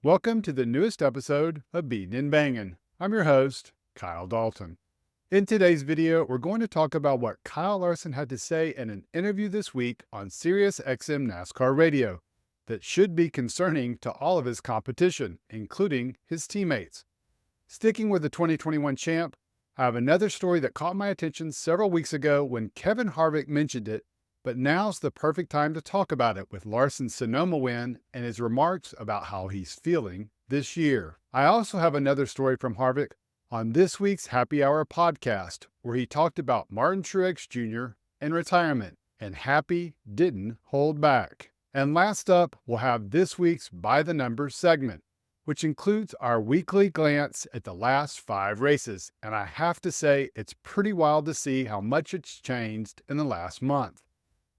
Welcome to the newest episode of Beatin' and Bangin'. I'm your host, Kyle Dalton. In today's video, we're going to talk about what Kyle Larson had to say in an interview this week on SiriusXM NASCAR Radio that should be concerning to all of his competition, including his teammates. Sticking with the 2021 champ, I have another story that caught my attention several weeks ago when Kevin Harvick mentioned it, but now's the perfect time to talk about it with Larson's Sonoma win and his remarks about how he's feeling this year. I also have another story from Harvick on this week's Happy Hour podcast, where he talked about Martin Truex Jr. and retirement, and Happy didn't hold back. And last up, we'll have this week's By the Numbers segment, which includes our weekly glance at the last 5 races. And I have to say, it's pretty wild to see how much it's changed in the last month.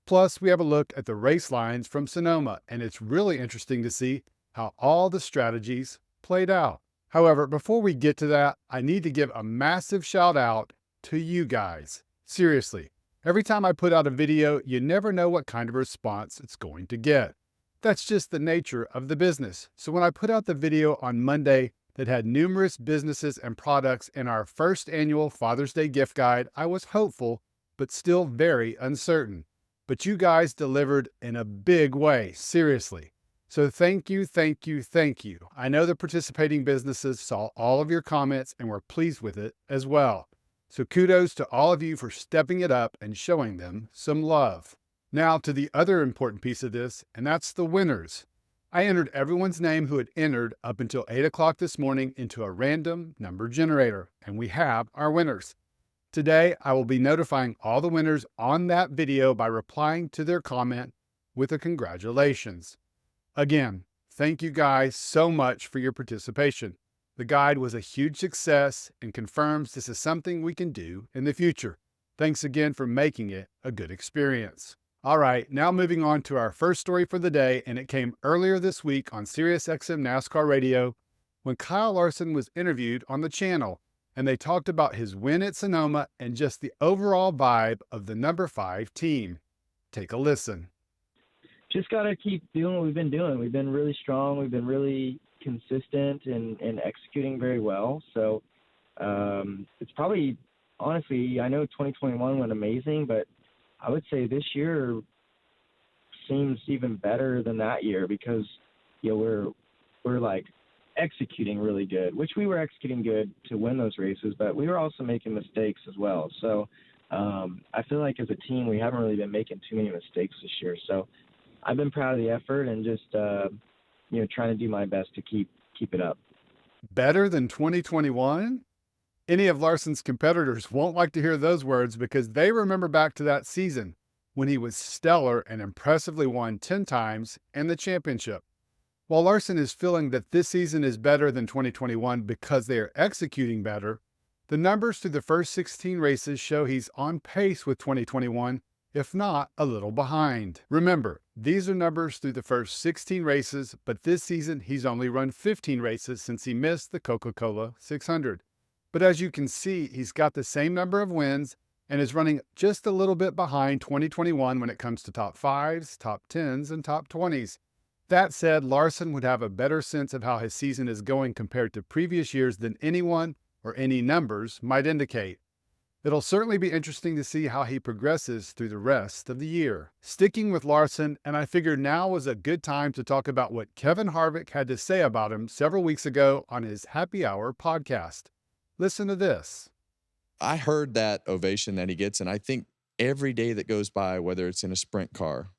Plus, we have a look at the race lines from Sonoma, and it's really interesting to see how all the strategies played out. However, before we get to that, I need to give a massive shout out to you guys. Seriously, every time I put out a video, you never know what kind of response it's going to get. That's just the nature of the business. So when I put out the video on Monday that had numerous businesses and products in our first annual Father's Day gift guide, I was hopeful, but still very uncertain. But you guys delivered in a big way, seriously. So thank you, thank you, thank you. I know the participating businesses saw all of your comments and were pleased with it as well. So kudos to all of you for stepping it up and showing them some love. Now to the other important piece of this, and that's the winners. I entered everyone's name who had entered up until 8 o'clock this morning into a random number generator, and we have our winners. Today, I will be notifying all the winners on that video by replying to their comment with a congratulations. Again, thank you guys so much for your participation. The guide was a huge success and confirms this is something we can do in the future. Thanks again for making it a good experience. All right, now moving on to our first story for the day, and it came earlier this week on SiriusXM NASCAR Radio when Kyle Larson was interviewed on the channel, and they talked about his win at Sonoma and just the overall vibe of the number 5 team. Take a listen. Just got to keep doing what we've been doing. We've been really strong. We've been really consistent and executing very well. So it's probably, honestly, I know 2021 went amazing, but I would say this year seems even better than that year because, you know, we're like executing really good, which we were executing good to win those races, but we were also making mistakes as well. So I feel like as a team, we haven't really been making too many mistakes this year. So I've been proud of the effort and just, trying to do my best to keep it up. Better than 2021? Any of Larson's competitors won't like to hear those words because they remember back to that season when he was stellar and impressively won 10 times and the championship. While Larson is feeling that this season is better than 2021 because they are executing better, the numbers through the first 16 races show he's on pace with 2021, if not a little behind. Remember, these are numbers through the first 16 races, but this season he's only run 15 races since he missed the Coca-Cola 600. But as you can see, he's got the same number of wins and is running just a little bit behind 2021 when it comes to top 5s, top 10s, and top 20s. That said, Larson would have a better sense of how his season is going compared to previous years than anyone or any numbers might indicate. It'll certainly be interesting to see how he progresses through the rest of the year. Sticking with Larson, and I figured now was a good time to talk about what Kevin Harvick had to say about him several weeks ago on his Happy Hour podcast. Listen to this. I heard that ovation that he gets, and I think every day that goes by, whether it's in a sprint car,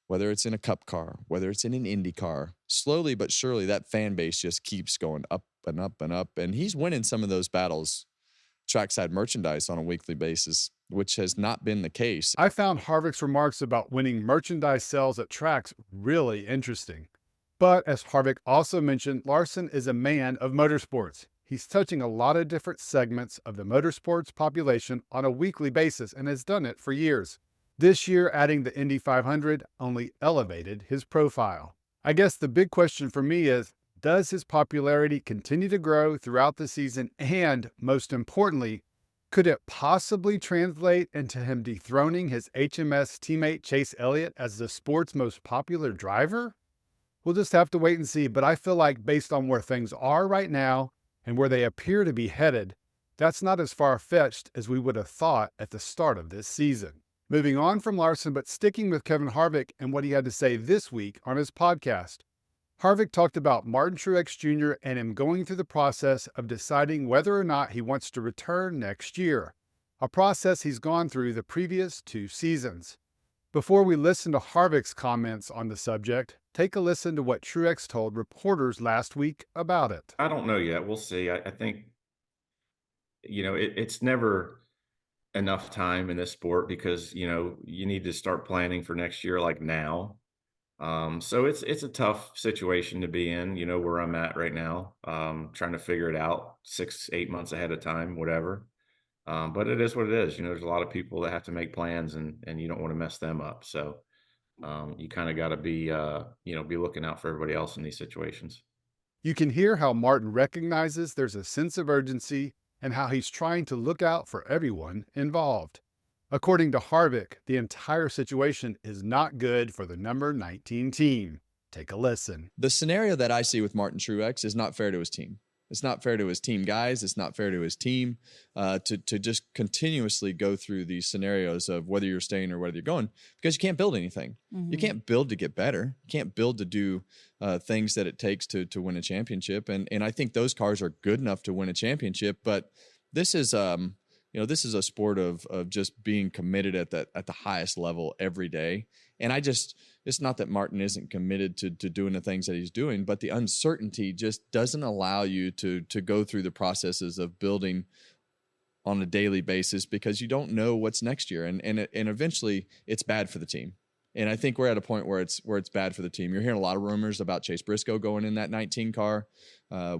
whether it's in a cup car, whether it's in an Indy car, slowly but surely that fan base just keeps going up and up and up. And he's winning some of those battles, trackside merchandise on a weekly basis, which has not been the case. I found Harvick's remarks about winning merchandise sales at tracks really interesting. But as Harvick also mentioned, Larson is a man of motorsports. He's touching a lot of different segments of the motorsports population on a weekly basis and has done it for years. This year, adding the Indy 500 only elevated his profile. I guess the big question for me is, does his popularity continue to grow throughout the season? And most importantly, could it possibly translate into him dethroning his HMS teammate Chase Elliott as the sport's most popular driver? We'll just have to wait and see, but I feel like based on where things are right now and where they appear to be headed, that's not as far-fetched as we would have thought at the start of this season. Moving on from Larson, but sticking with Kevin Harvick and what he had to say this week on his podcast. Harvick talked about Martin Truex Jr. and him going through the process of deciding whether or not he wants to return next year, a process he's gone through the previous 2 seasons. Before we listen to Harvick's comments on the subject, take a listen to what Truex told reporters last week about it. I don't know yet. We'll see. I think, it's never enough time in this sport because, you need to start planning for next year like now. So it's a tough situation to be in, where I'm at right now, trying to figure it out 6, 8 months ahead of time, whatever. But it is what it is. There's a lot of people that have to make plans and you don't want to mess them up. So you kind of got to be looking out for everybody else in these situations. You can hear how Martin recognizes there's a sense of urgency and how he's trying to look out for everyone involved. According to Harvick, the entire situation is not good for the number 19 team. Take a listen. The scenario that I see with Martin Truex is not fair to his team. It's not fair to his team guys. It's not fair to his team to just continuously go through these scenarios of whether you're staying or whether you're going, because you can't build anything. Mm-hmm. You can't build to get better. You can't build to do things that it takes to win a championship. And I think those cars are good enough to win a championship. But this is this is a sport of just being committed at the highest level every day. And it's not that Martin isn't committed to doing the things that he's doing, but the uncertainty just doesn't allow you to go through the processes of building on a daily basis because you don't know what's next year. And eventually it's bad for the team. And I think we're at a point where it's bad for the team. You're hearing a lot of rumors about Chase Briscoe going in that 19 car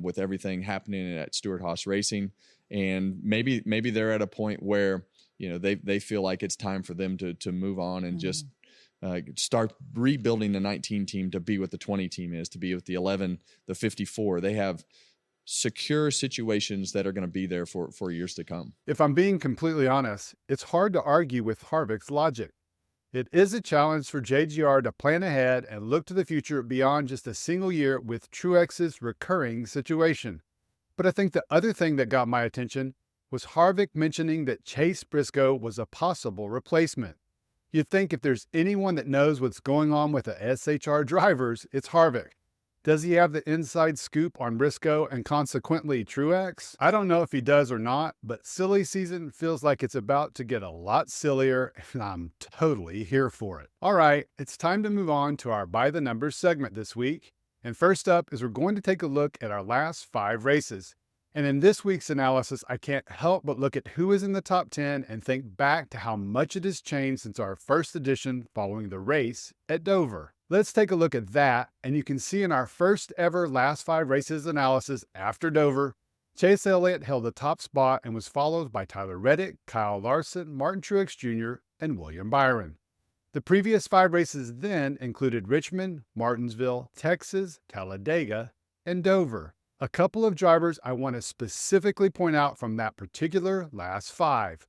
with everything happening at Stewart-Haas Racing. And maybe they're at a point where, they feel like it's time for them to move on and just start rebuilding the 19 team to be what the 20 team is, to be with the 11, the 54. They have secure situations that are going to be there for years to come. If I'm being completely honest, it's hard to argue with Harvick's logic. It is a challenge for JGR to plan ahead and look to the future beyond just a single year with Truex's recurring situation. But I think the other thing that got my attention was Harvick mentioning that Chase Briscoe was a possible replacement. You'd think if there's anyone that knows what's going on with the SHR drivers, it's Harvick. Does he have the inside scoop on Briscoe and consequently Truex? I don't know if he does or not, but silly season feels like it's about to get a lot sillier, and I'm totally here for it. All right, it's time to move on to our By the Numbers segment this week. And first up is we're going to take a look at our last 5 races. And in this week's analysis, I can't help but look at who is in the top 10 and think back to how much it has changed since our first edition following the race at Dover. Let's take a look at that, and you can see in our first ever last 5 races analysis after Dover, Chase Elliott held the top spot and was followed by Tyler Reddick, Kyle Larson, Martin Truex Jr., and William Byron. The previous 5 races then included Richmond, Martinsville, Texas, Talladega, and Dover. A couple of drivers I want to specifically point out from that particular last 5.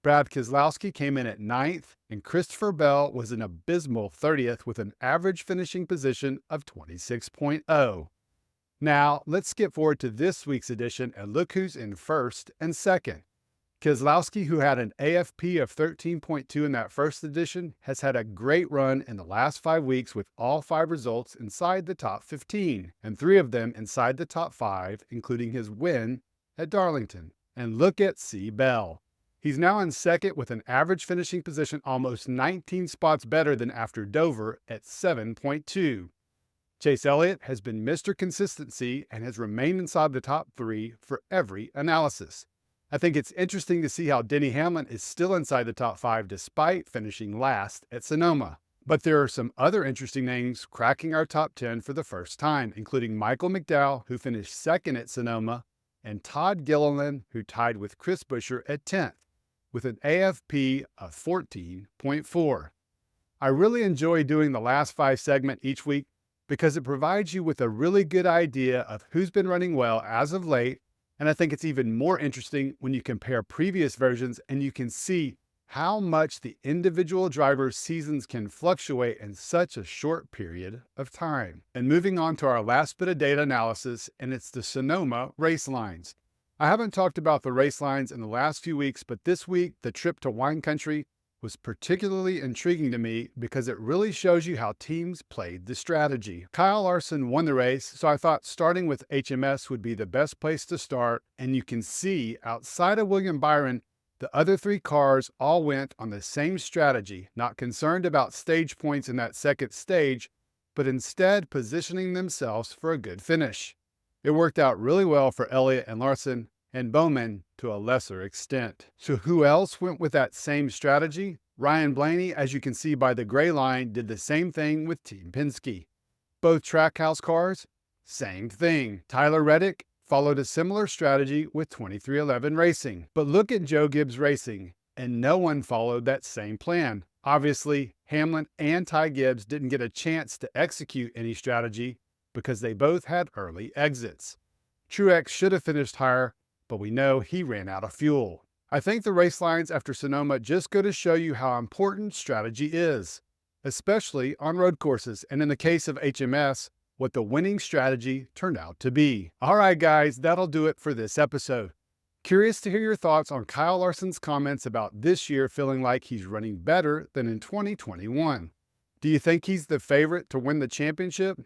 Brad Keselowski came in at 9th, and Christopher Bell was an abysmal 30th with an average finishing position of 26.0. Now, let's skip forward to this week's edition and look who's in 1st and 2nd. Keselowski, who had an AFP of 13.2 in that first edition, has had a great run in the last 5 weeks with all 5 results inside the top 15, and 3 of them inside the top 5, including his win at Darlington. And look at C. Bell. He's now in 2nd with an average finishing position almost 19 spots better than after Dover at 7.2. Chase Elliott has been Mr. Consistency and has remained inside the top 3 for every analysis. I think it's interesting to see how Denny Hamlin is still inside the top 5 despite finishing last at Sonoma. But there are some other interesting names cracking our top 10 for the first time, including Michael McDowell, who finished 2nd at Sonoma, and Todd Gilliland, who tied with Chris Buescher at 10th, with an AFP of 14.4. I really enjoy doing the last 5 segment each week because it provides you with a really good idea of who's been running well as of late. And I think it's even more interesting when you compare previous versions and you can see how much the individual driver's seasons can fluctuate in such a short period of time. And moving on to our last bit of data analysis, and it's the Sonoma race lines. I haven't talked about the race lines in the last few weeks, but this week, the trip to wine country was particularly intriguing to me because it really shows you how teams played the strategy. Kyle Larson won the race, so I thought starting with HMS would be the best place to start, and you can see outside of William Byron, the other 3 cars all went on the same strategy, not concerned about stage points in that second stage, but instead positioning themselves for a good finish. It worked out really well for Elliott and Larson, and Bowman to a lesser extent. So who else went with that same strategy? Ryan Blaney, as you can see by the gray line, did the same thing with Team Penske. Both Trackhouse cars, same thing. Tyler Reddick followed a similar strategy with 2311 Racing. But look at Joe Gibbs Racing, and no one followed that same plan. Obviously, Hamlin and Ty Gibbs didn't get a chance to execute any strategy because they both had early exits. Truex should have finished higher, but we know he ran out of fuel. I think the race lines after Sonoma just go to show you how important strategy is, especially on road courses, and in the case of HMS, what the winning strategy turned out to be. All right, guys, that'll do it for this episode. Curious to hear your thoughts on Kyle Larson's comments about this year feeling like he's running better than in 2021. Do you think he's the favorite to win the championship?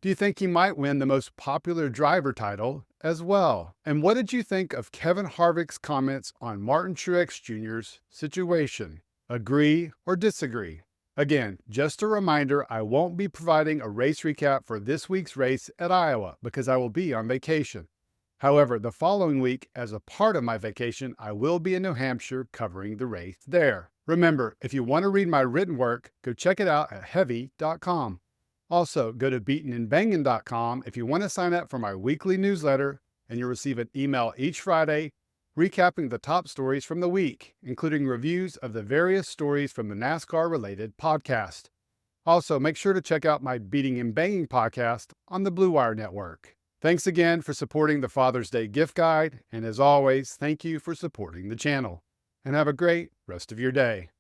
Do you think he might win the most popular driver title as well? And what did you think of Kevin Harvick's comments on Martin Truex Jr.'s situation? Agree or disagree? Again, just a reminder, I won't be providing a race recap for this week's race at Iowa because I will be on vacation. However, the following week, as a part of my vacation, I will be in New Hampshire covering the race there. Remember, if you want to read my written work, go check it out at heavy.com. Also, go to beatenandbangin.com if you want to sign up for my weekly newsletter, and you'll receive an email each Friday recapping the top stories from the week, including reviews of the various stories from the NASCAR-related podcast. Also, make sure to check out my Beating and Banging podcast on the Blue Wire Network. Thanks again for supporting the Father's Day gift guide, and as always, thank you for supporting the channel. And have a great rest of your day.